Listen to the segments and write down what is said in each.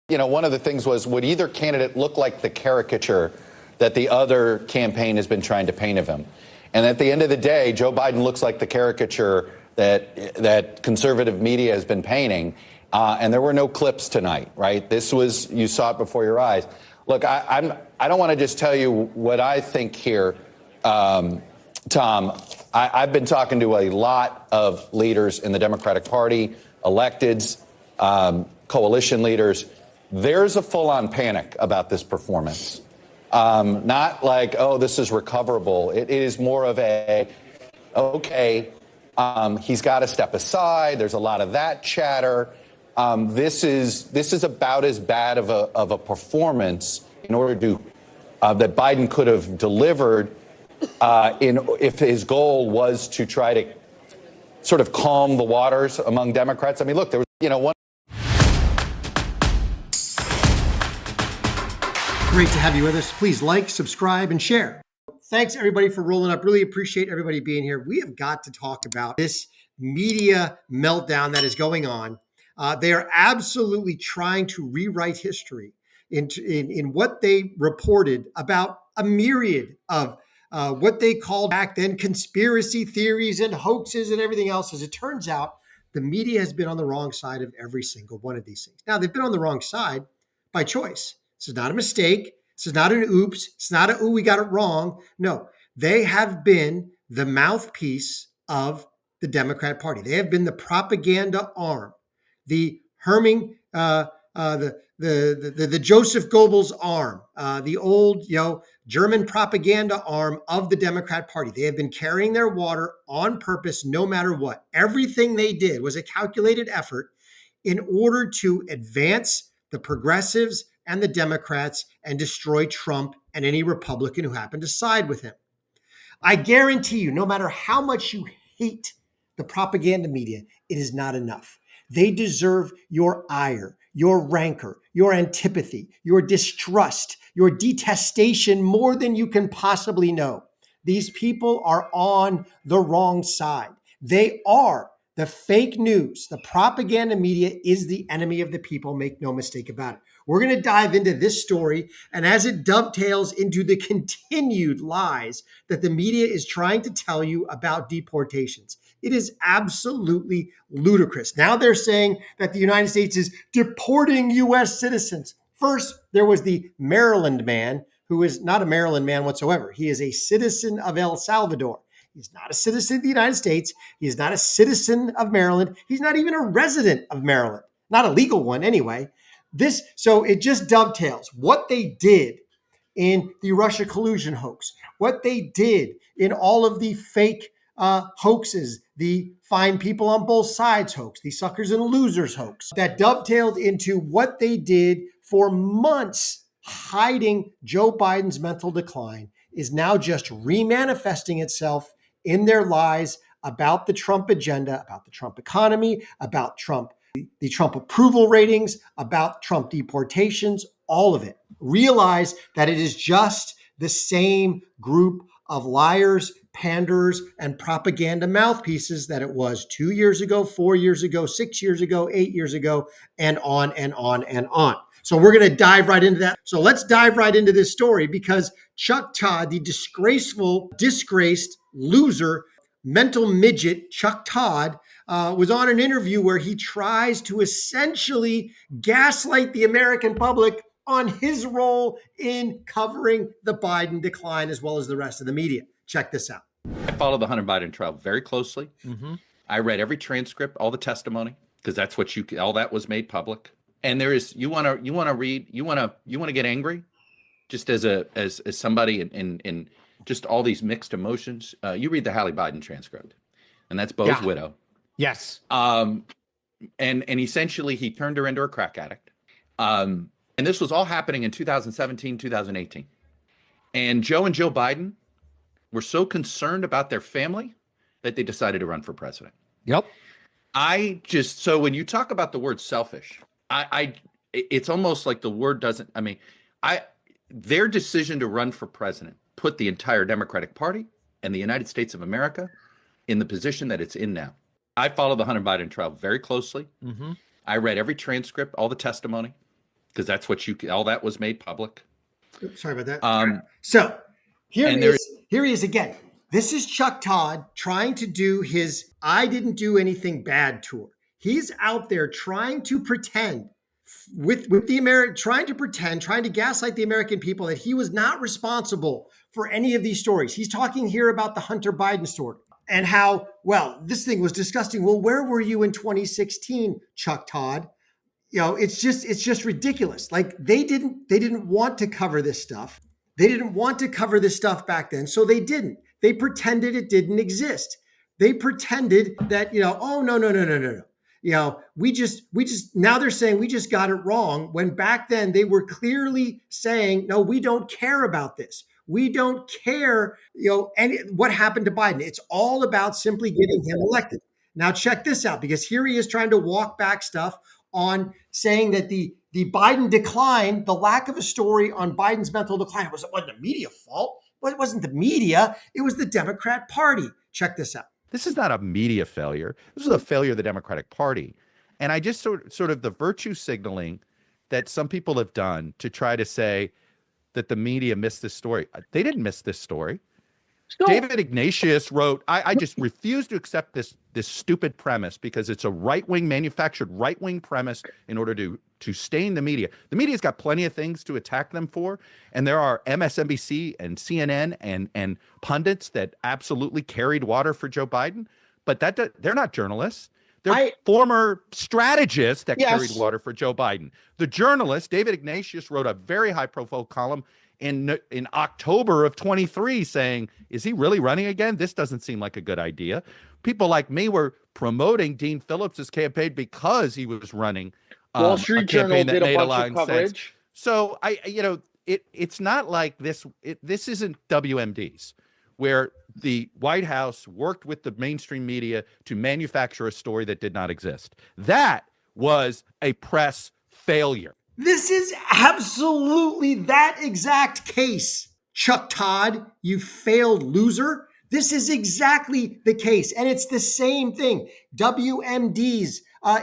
One of the things was, would either candidate look like the caricature that the other campaign has been trying to paint of him? And at the end of the day, Joe Biden looks like the caricature that conservative media has been painting. And there were no clips tonight, right? This was, you saw it before your eyes. Look, I don't want to just tell you what I think here, Tom. I've been talking to a lot of leaders in the Democratic Party, electeds, coalition leaders. There's a full-on panic about this performance. Not like, oh, this is recoverable. It is more of a, okay, he's got to step aside. There's a lot of that chatter. This is about as bad of a performance in order to that Biden could have delivered if his goal was to try to sort of calm the waters among Democrats. I mean, look, there was one. Great to have you with us. Please like, subscribe, and share. Thanks, everybody, for rolling up. Really appreciate everybody being here. We have got to talk about this media meltdown that is going on. They are absolutely trying to rewrite history in what they reported about a myriad of what they called back then conspiracy theories and hoaxes and everything else. As it turns out, the media has been on the wrong side of every single one of these things. Now, they've been on the wrong side by choice. This is not a mistake. This is not an oops. It's not a, ooh, we got it wrong. No, they have been the mouthpiece of the Democrat Party. They have been the propaganda arm, the Herming, the Joseph Goebbels arm, the old, German propaganda arm of the Democrat Party. They have been carrying their water on purpose, no matter what. Everything they did was a calculated effort in order to advance the progressives and the Democrats and destroy Trump and any Republican who happened to side with him. I guarantee you, no matter how much you hate the propaganda media, it is not enough. They deserve your ire, your rancor, your antipathy, your distrust, your detestation more than you can possibly know. These people are on the wrong side. They are the fake news. The propaganda media is the enemy of the people. Make no mistake about it. We're going to dive into this story, and as it dovetails into the continued lies that the media is trying to tell you about deportations. It is absolutely ludicrous. Now they're saying that the United States is deporting U.S. citizens. First, there was the Maryland man, who is not a Maryland man whatsoever. He is a citizen of El Salvador. He's not a citizen of the United States. He is not a citizen of Maryland. He's not even a resident of Maryland. Not a legal one anyway. So it just dovetails what they did in the Russia collusion hoax, what they did in all of the fake hoaxes, the find people on both sides hoax, the suckers and losers hoax, that dovetailed into what they did for months hiding Joe Biden's mental decline is now just remanifesting itself in their lies about the Trump agenda, about the Trump economy, about Trump, the Trump approval ratings, about Trump deportations, all of it. Realize that it is just the same group of liars, panderers, and propaganda mouthpieces that it was 2 years ago, 4 years ago, 6 years ago, 8 years ago, and on and on and on. So we're going to dive right into that. So let's dive right into this story because Chuck Todd, the disgraced loser, mental midget, Chuck Todd, was on an interview where he tries to essentially gaslight the American public on his role in covering the Biden decline as well as the rest of the media. Check this out. I follow the Hunter Biden trial very closely. Mm-hmm. I read every transcript, all the testimony, because that's what all that was made public. And there is, you want to get angry, just as somebody in just all these mixed emotions. You read the Hallie Biden transcript, and that's Bo's widow. Yes. And essentially he turned her into a crack addict. And this was all happening in 2017, 2018. And Joe Biden were so concerned about their family that they decided to run for president. Yep. So when you talk about the word selfish, it's almost like the word doesn't, their decision to run for president put the entire Democratic Party and the United States of America in the position that it's in now. I follow the Hunter Biden trial very closely. Mm-hmm. I read every transcript, all the testimony, because that's what all that was made public. Oops, sorry about that. So here and he is. Here he is again. This is Chuck Todd trying to do his "I didn't do anything bad" tour. He's out there trying to pretend with the trying to gaslight the American people that he was not responsible for any of these stories. He's talking here about the Hunter Biden story and how, well, this thing was disgusting. Well, where were you in 2016, Chuck Todd? It's just ridiculous. Like they didn't want to cover this stuff. They didn't want to cover this stuff back then, so they didn't. They pretended it didn't exist. They pretended that, oh, no. We just now they're saying we just got it wrong, when back then they were clearly saying, no, we don't care about this. We don't care, and what happened to Biden. It's all about simply getting him elected. Now check this out, because here he is trying to walk back stuff on saying that the Biden decline, the lack of a story on Biden's mental decline, wasn't the media fault. Well, it wasn't the media. It was the Democrat Party. Check this out. This is not a media failure. This is a failure of the Democratic Party. And I just sort of the virtue signaling that some people have done to try to say that the media missed this story. They didn't miss this story. So, David Ignatius wrote, I just refuse to accept this stupid premise, because it's a manufactured right-wing premise in order to stain the media. The media's got plenty of things to attack them for, and there are MSNBC and CNN and pundits that absolutely carried water for Joe Biden, but they're not journalists. They're former strategists that carried water for Joe Biden. The journalist, David Ignatius, wrote a very high-profile column in October of 23 saying, is he really running again? This doesn't seem like a good idea. People like me were promoting Dean Phillips's campaign because he was running Wall Street Journal did a bunch of coverage. Sense. So it's not like this. This isn't WMDs, where the White House worked with the mainstream media to manufacture a story that did not exist. That was a press failure. This is absolutely that exact case, Chuck Todd, you failed loser. This is exactly the case. And it's the same thing. WMDs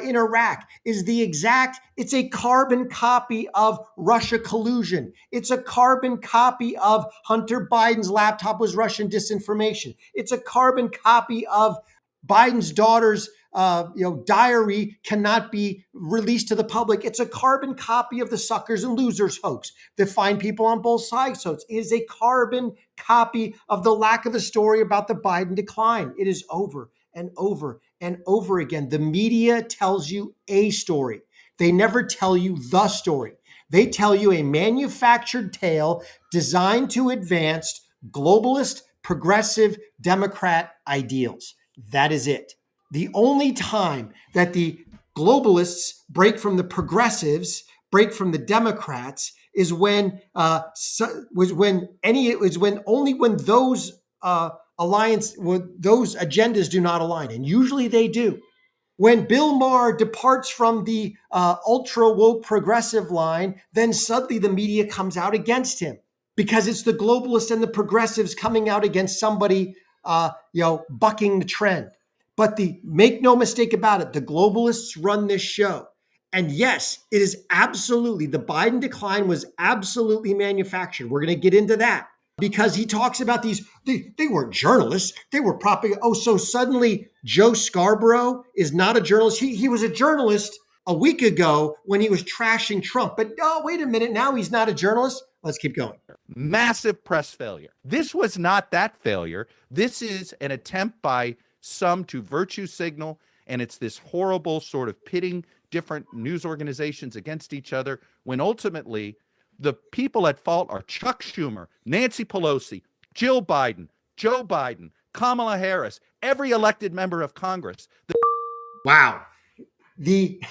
in Iraq is it's a carbon copy of Russia collusion. It's a carbon copy of Hunter Biden's laptop was Russian disinformation. It's a carbon copy of Biden's daughter's diary cannot be released to the public. It's a carbon copy of the suckers and losers hoax that find people on both sides. So it is a carbon copy of the lack of a story about the Biden decline. It is over and over and over again. The media tells you a story. They never tell you the story. They tell you a manufactured tale designed to advance globalist, progressive, Democrat ideals. That is it. The only time that the globalists break from the progressives, break from the Democrats, is when those agendas do not align, and usually they do. When Bill Maher departs from the ultra woke progressive line, then suddenly the media comes out against him, because it's the globalists and the progressives coming out against somebody, bucking the trend. But make no mistake about it, the globalists run this show. And yes, it is absolutely, the Biden decline was absolutely manufactured. We're going to get into that, because he talks about they weren't journalists. They were propaganda. Oh, so suddenly Joe Scarborough is not a journalist. He was a journalist a week ago when he was trashing Trump. But wait a minute, now he's not a journalist. Let's keep going. Massive press failure. This was not that failure. This is an attempt by some to virtue signal, and it's this horrible sort of pitting different news organizations against each other, when ultimately the people at fault are Chuck Schumer, Nancy Pelosi, Jill Biden, Joe Biden, Kamala Harris, every elected member of Congress. Wow. The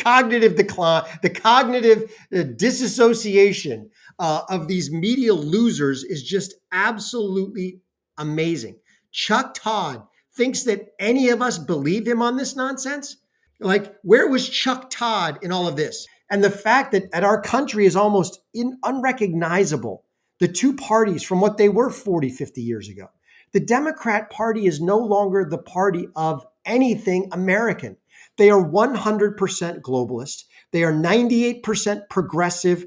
cognitive decline, the cognitive disassociation of these media losers is just absolutely amazing. Chuck Todd thinks that any of us believe him on this nonsense. Like, where was Chuck Todd in all of this? And the fact that our country is almost unrecognizable, the two parties from what they were 40, 50 years ago. The Democrat Party is no longer the party of anything American. They are 100% globalist. They are 98% progressive,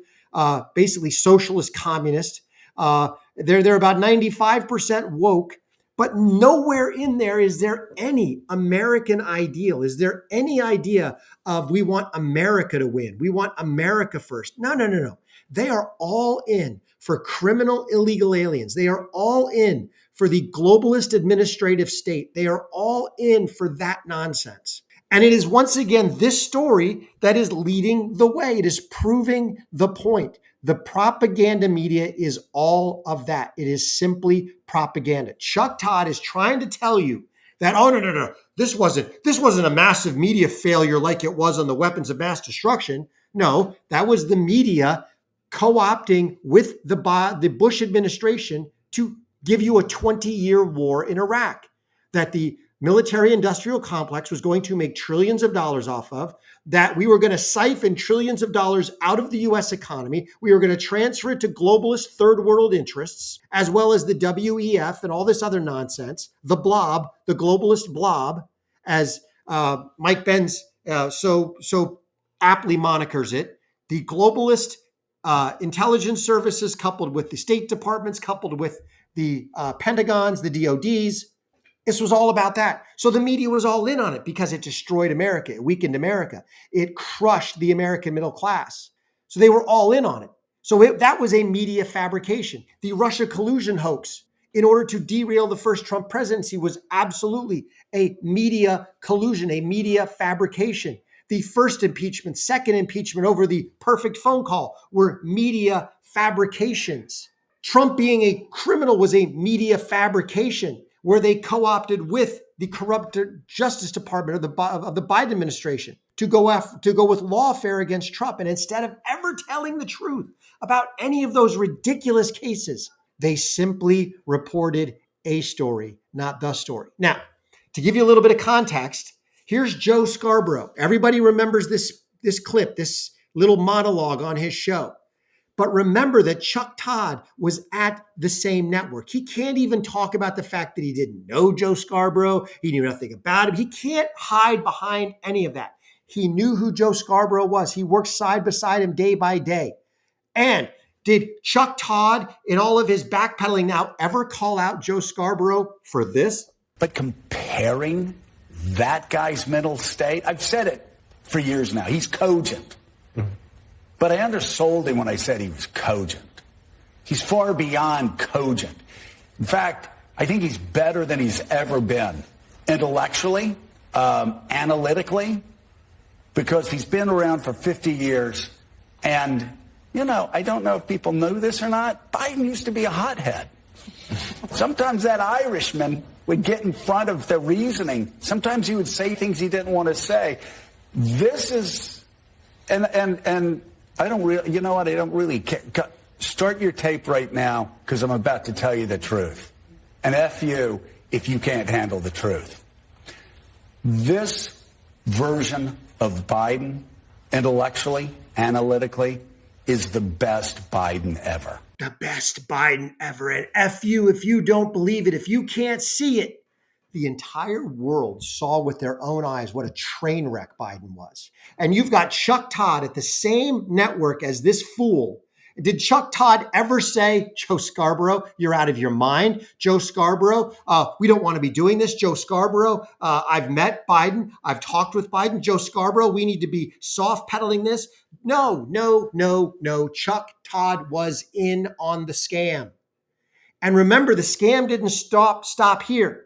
basically socialist communist. They're about 95% woke. But nowhere in there is there any American ideal. Is there any idea of we want America to win? We want America first. No, no, no, no. They are all in for criminal illegal aliens. They are all in for the globalist administrative state. They are all in for that nonsense. And it is once again this story that is leading the way. It is proving the point. The propaganda media is all of that. It is simply propaganda. Chuck Todd is trying to tell you that, oh, no, this wasn't a massive media failure like it was on the weapons of mass destruction. No, that was the media co-opting with the Bush administration to give you a 20-year war in Iraq that the military-industrial complex was going to make trillions of dollars off of, that we were going to siphon trillions of dollars out of the U.S. economy. We were going to transfer it to globalist third world interests, as well as the WEF and all this other nonsense, the blob, the globalist blob, as Mike Benz so aptly monikers it, the globalist intelligence services coupled with the State Departments, coupled with the Pentagons, the DODs. This was all about that. So the media was all in on it because it destroyed America. It weakened America. It crushed the American middle class. So they were all in on it. So that was a media fabrication. The Russia collusion hoax, in order to derail the first Trump presidency, was absolutely a media collusion, a media fabrication. The first impeachment, second impeachment over the perfect phone call were media fabrications. Trump being a criminal was a media fabrication where they co-opted with the corrupt Justice Department of the Biden administration to go with lawfare against Trump. And instead of ever telling the truth about any of those ridiculous cases, they simply reported a story, not the story. Now, to give you a little bit of context, here's Joe Scarborough. Everybody remembers this clip, this little monologue on his show. But remember that Chuck Todd was at the same network. He can't even talk about the fact that he didn't know Joe Scarborough. He knew nothing about him. He can't hide behind any of that. He knew who Joe Scarborough was. He worked side beside him day by day. And did Chuck Todd, in all of his backpedaling now, ever call out Joe Scarborough for this? But comparing that guy's mental state, I've said it for years now, he's cogent. But I undersold him when I said he was cogent. He's far beyond cogent. In fact, I think he's better than he's ever been, intellectually, analytically, because he's been around for 50 years. And, you know, I don't know if people know this or not, Biden used to be a hothead. Sometimes that Irishman would get in front of the reasoning. Sometimes he would say things he didn't want to say. This is, and I don't really, you know what, I don't really care. Start your tape right now, because I'm about to tell you the truth. And F you if you can't handle the truth. This version of Biden, intellectually, analytically, is the best Biden ever. The best Biden ever. And F you if you don't believe it, if you can't see it. The entire world saw with their own eyes what a train wreck Biden was. And you've got Chuck Todd at the same network as this fool. Did Chuck Todd ever say, Joe Scarborough, you're out of your mind? Joe Scarborough, we don't want to be doing this. Joe Scarborough, I've met Biden. I've talked with Biden. Joe Scarborough, we need to be soft pedaling this. No. Chuck Todd was in on the scam. And remember, the scam didn't stop here.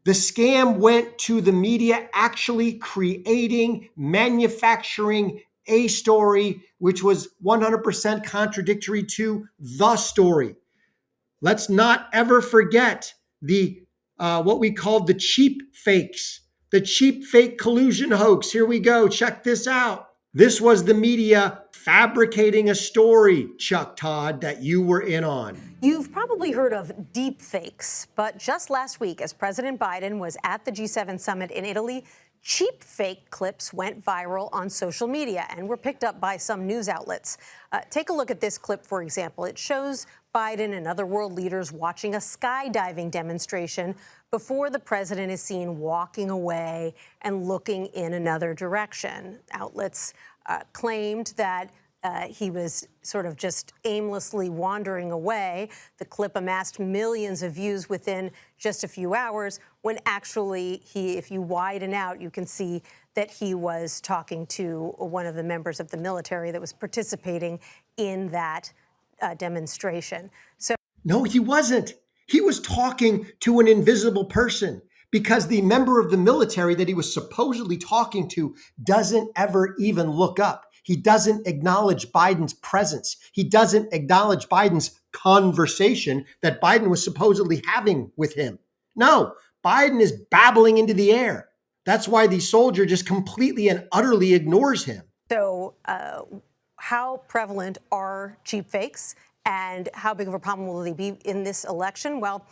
The scam went to the media actually creating, manufacturing a story which was 100% contradictory to the story. Let's not ever forget the what we called the cheap fakes, the cheap fake collusion hoax. Here we go. Check this out. This was the media fabricating a story, Chuck Todd, that you were in on. You've probably heard of deep fakes, but just last week, as President Biden was at the G7 summit in Italy, cheap fake clips went viral on social media and were picked up by some news outlets. Take a look at this clip, for example. It shows Biden and other world leaders watching a skydiving demonstration before the president is seen walking away and looking in another direction. Outlets claimed that he was sort of just aimlessly wandering away. The clip amassed millions of views within just a few hours, when actually if you widen out, you can see that he was talking to one of the members of the military that was participating in that demonstration. So no, he wasn't. He was talking to an invisible person, because the member of the military that he was supposedly talking to doesn't ever even look up. He doesn't acknowledge Biden's presence. He doesn't acknowledge Biden's conversation that Biden was supposedly having with him. No, Biden is babbling into the air. That's why the soldier just completely and utterly ignores him. So how prevalent are cheap fakes, and how big of a problem will they be in this election? Well,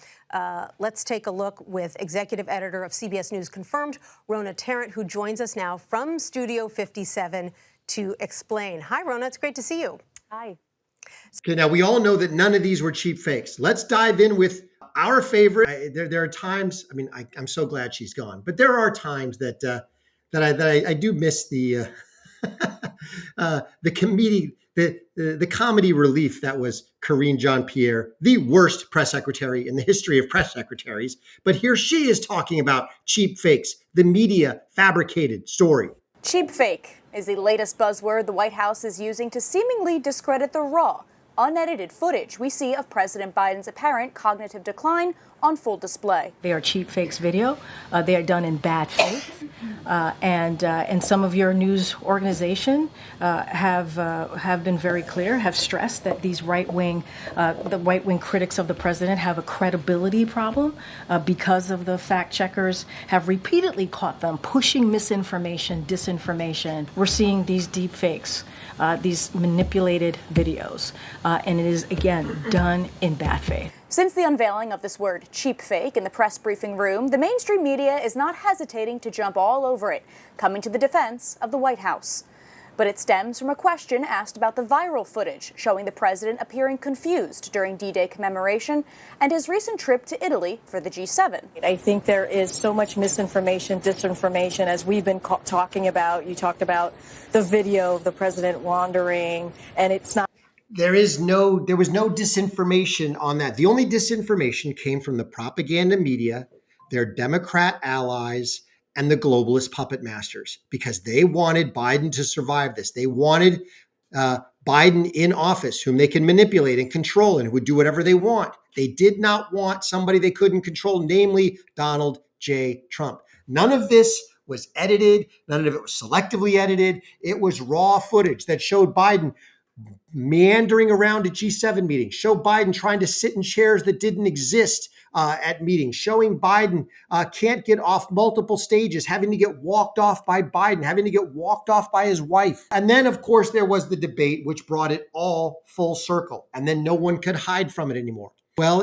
let's take a look with executive editor of CBS News Confirmed, Rona Tarrant, who joins us now from Studio 57 to explain. Hi, Rona. It's great to see you. Hi. Okay, now we all know that none of these were cheap fakes. Let's dive in with our favorite. There are times, I mean, I'm so glad she's gone, but there are times that I do miss the the comedy relief that was Karine Jean-Pierre, the worst press secretary in the history of press secretaries. But here she is talking about cheap fakes, the media fabricated story. Cheap fake is the latest buzzword the White House is using to seemingly discredit the raw, unedited footage we see of President Biden's apparent cognitive decline on full display. They are cheap fakes video. They are done in bad faith. And some of your news organization have been very clear, have stressed that these the right-wing critics of the president have a credibility problem because of the fact checkers have repeatedly caught them pushing misinformation, disinformation. We're seeing these deep fakes, these manipulated videos, and it is, again, done in bad faith. Since the unveiling of this word cheap fake in the press briefing room, the mainstream media is not hesitating to jump all over it, coming to the defense of the White House. But it stems from a question asked about the viral footage showing the president appearing confused during D-Day commemoration and his recent trip to Italy for the G7. I think there is so much misinformation, disinformation, as we've been talking about. You talked about the video of the president wandering, and it's not. There was no disinformation on that. The only disinformation came from the propaganda media, their Democrat allies, and the globalist puppet masters, because they wanted Biden to survive this. They wanted Biden in office, whom they can manipulate and control and who would do whatever they want. They did not want somebody they couldn't control, namely Donald J. Trump. None of this was edited. None of it was selectively edited. It was raw footage that showed Biden meandering around at G7 meetings, show Biden trying to sit in chairs that didn't exist at meetings, showing Biden can't get off multiple stages, having to get walked off by Biden, having to get walked off by his wife. And then, of course, there was the debate, which brought it all full circle. And then no one could hide from it anymore. Well,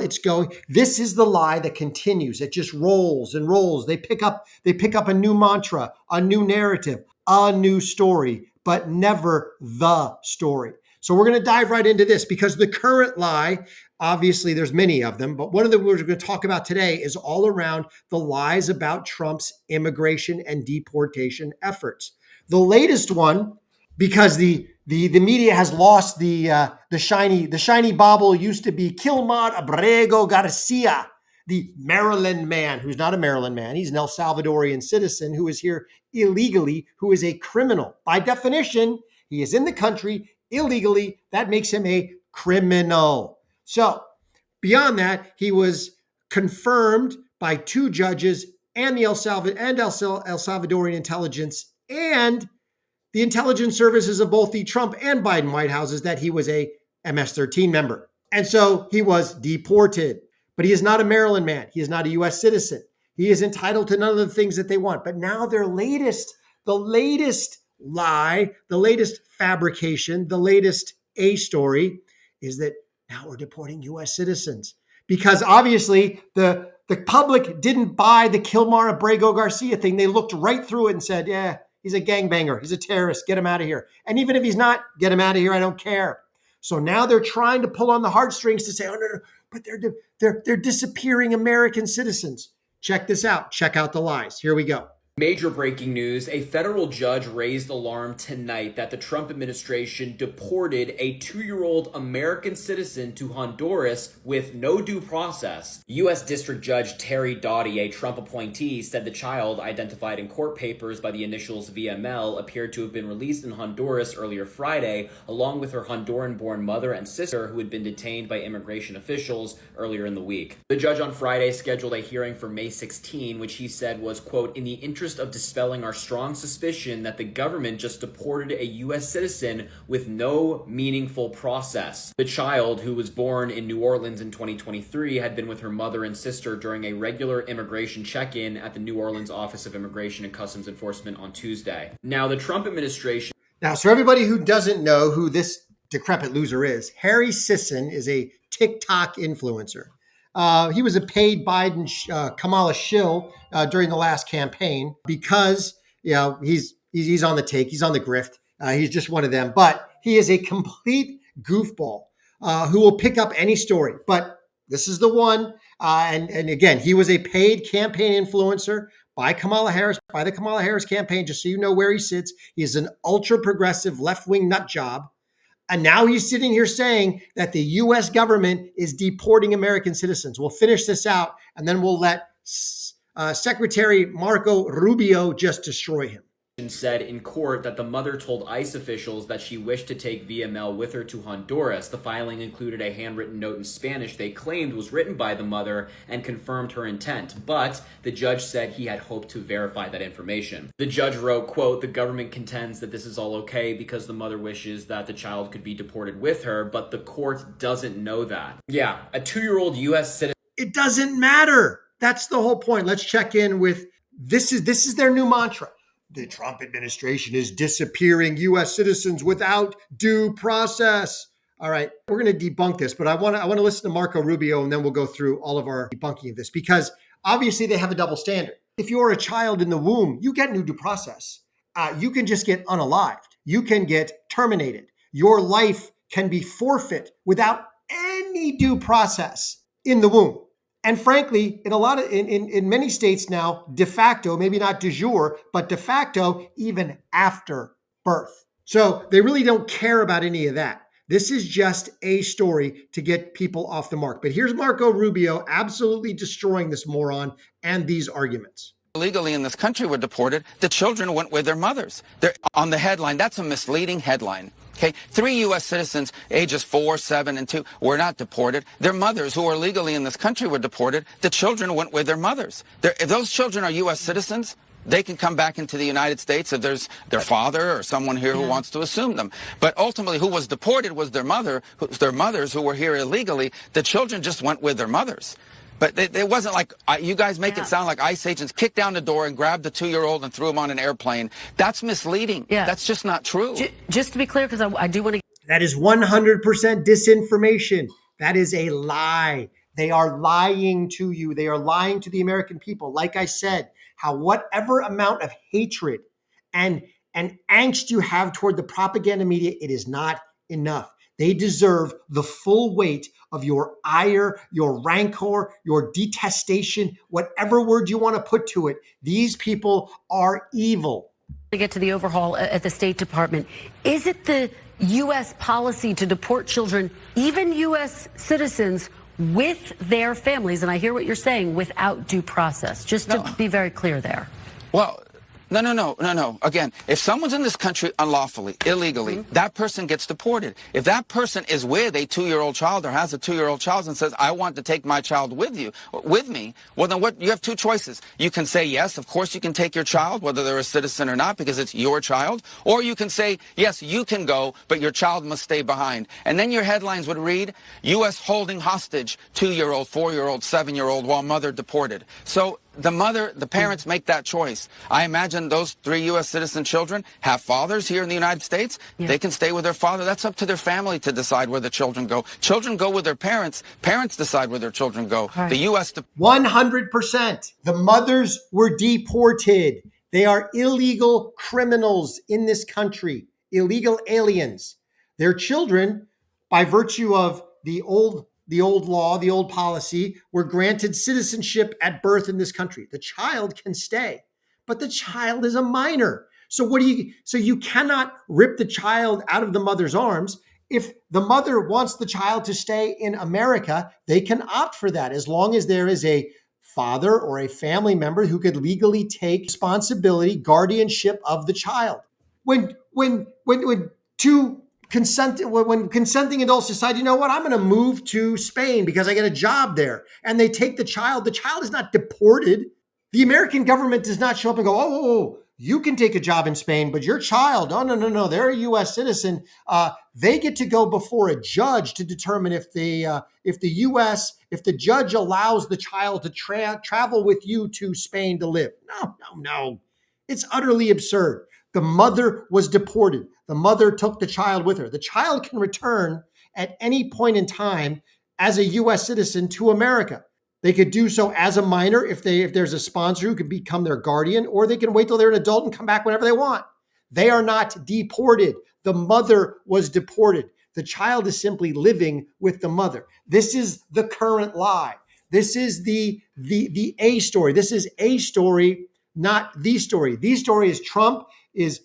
this is the lie that continues. It just rolls and rolls. They pick up a new mantra, a new narrative, a new story, but never the story. So we're going to dive right into this, because the current lie, obviously there's many of them, but one of the we're going to talk about today is all around the lies about Trump's immigration and deportation efforts. The latest one, because the media has lost the shiny bauble, used to be Kilmar Abrego Garcia, the Maryland man, who's not a Maryland man. He's an El Salvadorian citizen who is here illegally, who is a criminal. By definition, he is in the country illegally. That makes him a criminal. So beyond that, he was confirmed by two judges and the El Salvadorian intelligence and the intelligence services of both the Trump and Biden White Houses that he was a MS-13 member. And so he was deported. But he is not a Maryland man. He is not a U.S. citizen. He is entitled to none of the things that they want. But now the latest lie, the latest fabrication, the latest story is that now we're deporting U.S. citizens. Because obviously the public didn't buy the Kilmar Abrego Garcia thing. They looked right through it and said, yeah, he's a gangbanger. He's a terrorist. Get him out of here. And even if he's not, get him out of here. I don't care. So now they're trying to pull on the heartstrings to say, oh, no, but they're disappearing American citizens. Check this out. Check out the lies. Here we go. Major breaking news. A federal judge raised alarm tonight that the Trump administration deported a 2-year-old American citizen to Honduras with no due process. U.S. District Judge Terry Doughty, a Trump appointee, said the child, identified in court papers by the initials VML, appeared to have been released in Honduras earlier Friday, along with her Honduran-born mother and sister, who had been detained by immigration officials earlier in the week. The judge on Friday scheduled a hearing for May 16, which he said was, quote, in the interest of dispelling our strong suspicion that the government just deported a U.S. citizen with no meaningful process. The child, who was born in New Orleans in 2023, had been with her mother and sister during a regular immigration check-in at the New Orleans Office of Immigration and Customs Enforcement on Tuesday. Now, the Trump administration... Now, so everybody who doesn't know who this decrepit loser is, Harry Sisson is a TikTok influencer. He was a paid Biden Kamala shill during the last campaign because he's on the take, he's on the grift, he's just one of them. But he is a complete goofball who will pick up any story. But this is the one. And again, he was a paid campaign influencer by Kamala Harris, by the Kamala Harris campaign. Just so you know where he sits, he is an ultra progressive left wing nut job. And now he's sitting here saying that the U.S. government is deporting American citizens. We'll finish this out, and then we'll let Secretary Marco Rubio just destroy him. Said in court that the mother told ICE officials that she wished to take VML with her to Honduras. The filing included a handwritten note in Spanish they claimed was written by the mother and confirmed her intent, but the judge said he had hoped to verify that information. The judge wrote, quote, the government contends that this is all okay because the mother wishes that the child could be deported with her, but the court doesn't know that. Yeah, a 2-year-old U.S. citizen. It doesn't matter. That's the whole point. Let's check in with, this is their new mantra. The Trump administration is disappearing U.S. citizens without due process. All right, we're going to debunk this, but I want to listen to Marco Rubio, and then we'll go through all of our debunking of this, because obviously they have a double standard. If you're a child in the womb, you get no due process. You can just get unalived. You can get terminated. Your life can be forfeit without any due process in the womb. And frankly, in many states now, de facto, maybe not de jure, but de facto, even after birth. So they really don't care about any of that. This is just a story to get people off the mark. But here's Marco Rubio absolutely destroying this moron and these arguments. Illegally in this country were deported. The children went with their mothers. They're on the headline. That's a misleading headline. Okay, 3 U.S. citizens, ages 4, 7, and 2, were not deported. Their mothers, who are legally in this country, were deported. The children went with their mothers. If those children are U.S. citizens, they can come back into the United States if there's their father or someone here who wants to assume them. But ultimately, who was deported was their mothers who were here illegally. The children just went with their mothers. But it wasn't like, you guys make it sound like ICE agents kicked down the door and grabbed the 2-year-old and threw him on an airplane. That's misleading. Yeah. That's just not true. Just to be clear, because I do want to... That is 100% disinformation. That is a lie. They are lying to you. They are lying to the American people. Like I said, whatever amount of hatred and angst you have toward the propaganda media, it is not enough. They deserve the full weight of your ire, your rancor, your detestation, whatever word you want to put to it. These people are evil. To get to the overhaul at the State Department, is it the U.S. policy to deport children, even U.S. citizens, with their families? And I hear what you're saying, without due process. Just to be very clear there. Well, no. Again, if someone's in this country unlawfully, illegally, that person gets deported. If that person is with a 2-year-old child or has a 2-year-old child and says, I want to take my child with me, well, then you have 2 choices. You can say, yes, of course you can take your child, whether they're a citizen or not, because it's your child. Or you can say, yes, you can go, but your child must stay behind. And then your headlines would read, U.S. holding hostage 2-year-old, 4-year-old, 7-year-old while mother deported. So the parents make that choice. I imagine those 3 U.S. citizen children have fathers here in the United States. Yeah. They can stay with their father. That's up to their family to decide where the children go. Children go with their parents. Parents decide where their children go. Right. The U.S. 100%. The mothers were deported. They are illegal criminals in this country, illegal aliens. Their children, by virtue of the old law, the old policy, were granted citizenship at birth in this country. The child can stay, but the child is a minor. So you cannot rip the child out of the mother's arms. If the mother wants the child to stay in America, they can opt for that as long as there is a father or a family member who could legally take responsibility, guardianship of the child. When consenting adults decide, you know what, I'm going to move to Spain because I get a job there, and they take the child is not deported. The American government does not show up and go, oh, you can take a job in Spain, but your child, oh, no, they're a U.S. citizen. They get to go before a judge to determine if the judge allows the child to travel with you to Spain to live. No. It's utterly absurd. The mother was deported. The mother took the child with her. The child can return at any point in time as a U.S. citizen to America. They could do so as a minor if there's a sponsor who could become their guardian, or they can wait till they're an adult and come back whenever they want. They are not deported. The mother was deported. The child is simply living with the mother. This is the current lie. This is the A story. This is a story, not the story. The story is Trump is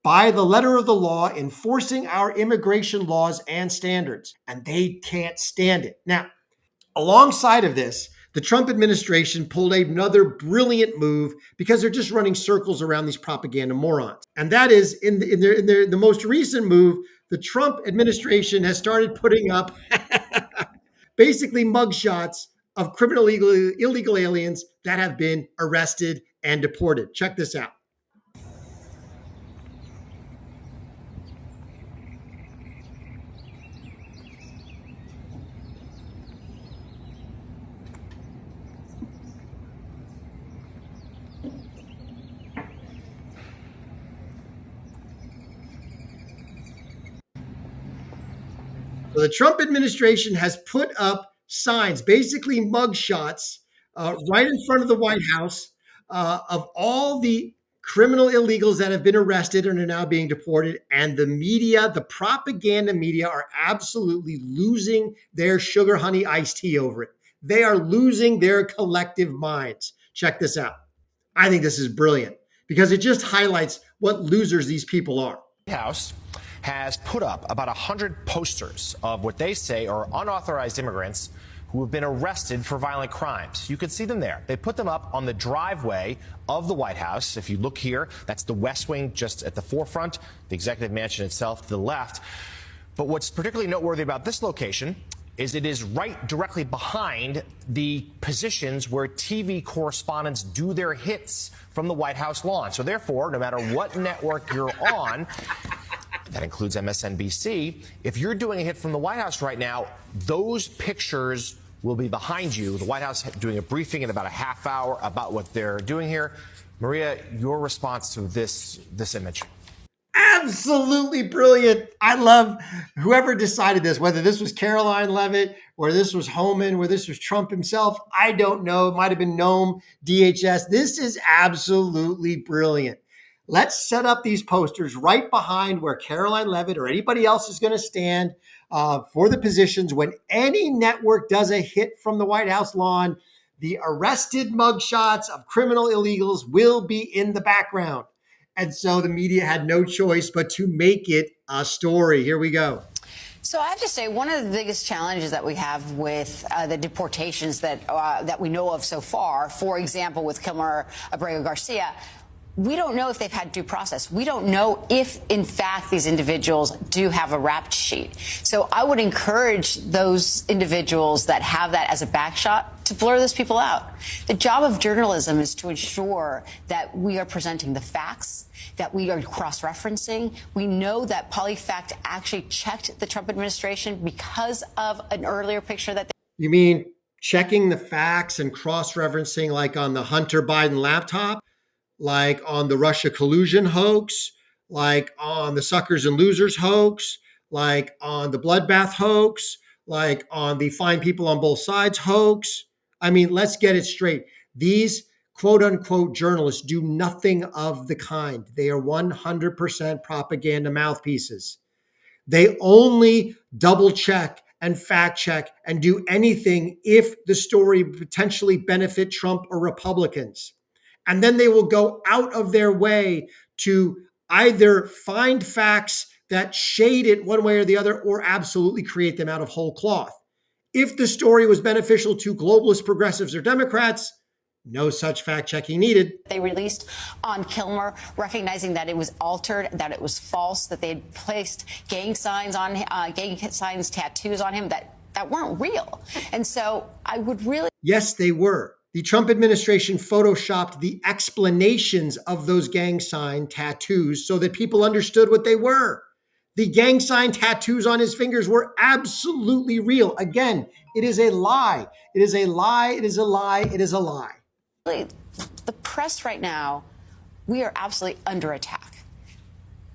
by the letter of the law enforcing our immigration laws and standards, and they can't stand it. Now, alongside of this, the Trump administration pulled another brilliant move because they're just running circles around these propaganda morons. And that is in the most recent move, the Trump administration has started putting up basically mugshots of criminal illegal aliens that have been arrested and deported. Check this out. So the Trump administration has put up signs, basically mugshots, right in front of the White House of all the criminal illegals that have been arrested and are now being deported. And the media, the propaganda media, are absolutely losing their sugar honey iced tea over it. They are losing their collective minds. Check this out. I think this is brilliant because it just highlights what losers these people are. House has put up about 100 posters of what they say are unauthorized immigrants who have been arrested for violent crimes. You can see them there. They put them up on the driveway of the White House. If you look here, that's the West Wing just at the forefront, the executive mansion itself to the left. But what's particularly noteworthy about this location is it is right directly behind the positions where TV correspondents do their hits from the White House lawn. So therefore, no matter what network you're on, that includes MSNBC, if you're doing a hit from the White House right now, those pictures will be behind you. The White House doing a briefing in about a half hour about what they're doing here. Maria, your response to this image. Absolutely brilliant. I love whoever decided this, whether this was Caroline Leavitt or this was Homan, or this was Trump himself. I don't know. It might have been Noam, DHS. This is absolutely brilliant. Let's set up these posters right behind where Caroline Leavitt or anybody else is going to stand for the positions. When any network does a hit from the White House lawn, the arrested mugshots of criminal illegals will be in the background. And so the media had no choice but to make it a story. Here we go. So I have to say, one of the biggest challenges that we have with the deportations that we know of so far, for example, with Kilmer Abrego Garcia, we don't know if they've had due process. We don't know if, in fact, these individuals do have a rap sheet. So I would encourage those individuals that have that as a backshot to blur those people out. The job of journalism is to ensure that we are presenting the facts, that we are cross-referencing. We know that PolyFact actually checked the Trump administration because of an earlier picture that You mean checking the facts and cross-referencing like on the Hunter Biden laptop? Like on the Russia collusion hoax, like on the suckers and losers hoax, like on the bloodbath hoax, like on the find people on both sides hoax. I mean, let's get it straight. These quote unquote journalists do nothing of the kind. They are 100% propaganda mouthpieces. They only double check and fact check and do anything if the story potentially benefit Trump or Republicans. And then they will go out of their way to either find facts that shade it one way or the other, or absolutely create them out of whole cloth. If the story was beneficial to globalist progressives or Democrats, no such fact checking needed. They released on Kilmer, recognizing that it was altered, that it was false, that they had placed gang signs, tattoos on him that weren't real. And so I would really. Yes, they were. The Trump administration photoshopped the explanations of those gang sign tattoos so that people understood what they were. The gang sign tattoos on his fingers were absolutely real. Again, it is a lie. It is a lie. It is a lie. It is a lie. The press right now, we are absolutely under attack.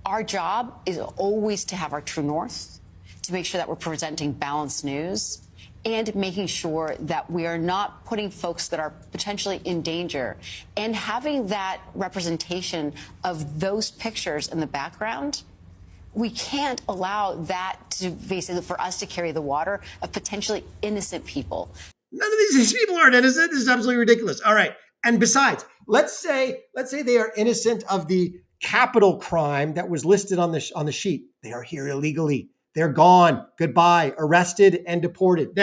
Our job is always to have our true north, to make sure that we're presenting balanced news, and making sure that we are not putting folks that are potentially in danger, and having that representation of those pictures in the background. We can't allow that to basically for us to carry the water of potentially innocent people. None of these people aren't innocent. This is absolutely ridiculous. All right. And besides, let's say they are innocent of the capital crime that was listed on the sheet. They are here illegally. They're gone. Goodbye. Arrested and deported.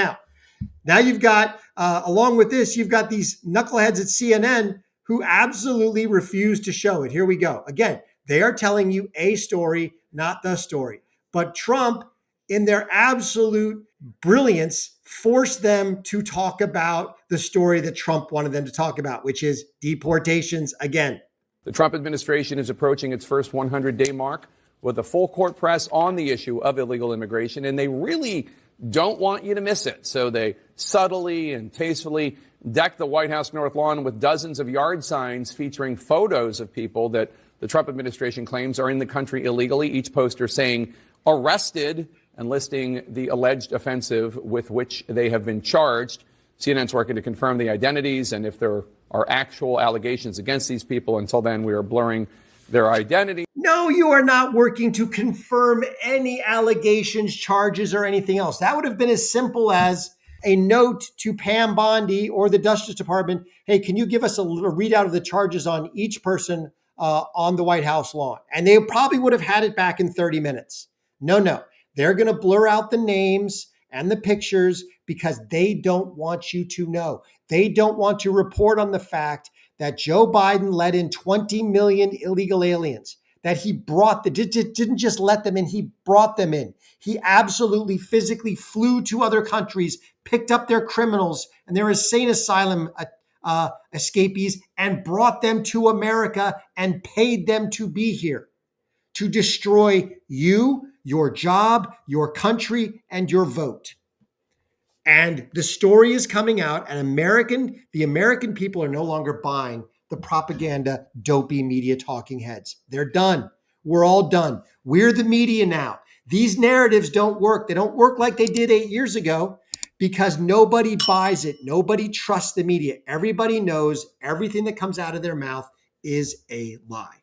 Now you've got, along with this, you've got these knuckleheads at CNN who absolutely refuse to show it. Here we go. Again, they are telling you a story, not the story. But Trump, in their absolute brilliance, forced them to talk about the story that Trump wanted them to talk about, which is deportations again. The Trump administration is approaching its first 100-day mark with a full court press on the issue of illegal immigration, and they really don't want you to miss it. So they subtly and tastefully deck the White House North Lawn with dozens of yard signs featuring photos of people that the Trump administration claims are in the country illegally, each poster saying arrested and listing the alleged offensive with which they have been charged. CNN's working to confirm the identities and if there are actual allegations against these people. Until then, we are blurring their identity. No, you are not working to confirm any allegations, charges, or anything else. That would have been as simple as a note to Pam Bondi or the Justice Department. Hey, can you give us a readout of the charges on each person on the White House lawn? And they probably would have had it back in 30 minutes. No. They're going to blur out the names and the pictures because they don't want you to know. They don't want to report on the fact that Joe Biden let in 20 million illegal aliens, that he didn't just let them in, he brought them in. He absolutely physically flew to other countries, picked up their criminals and their insane asylum escapees and brought them to America and paid them to be here to destroy you, your job, your country, and your vote. And the story is coming out, and the American people are no longer buying the propaganda, dopey media talking heads. They're done. We're all done. We're the media now. These narratives don't work. They don't work like they did 8 years ago because nobody buys it. Nobody trusts the media. Everybody knows everything that comes out of their mouth is a lie.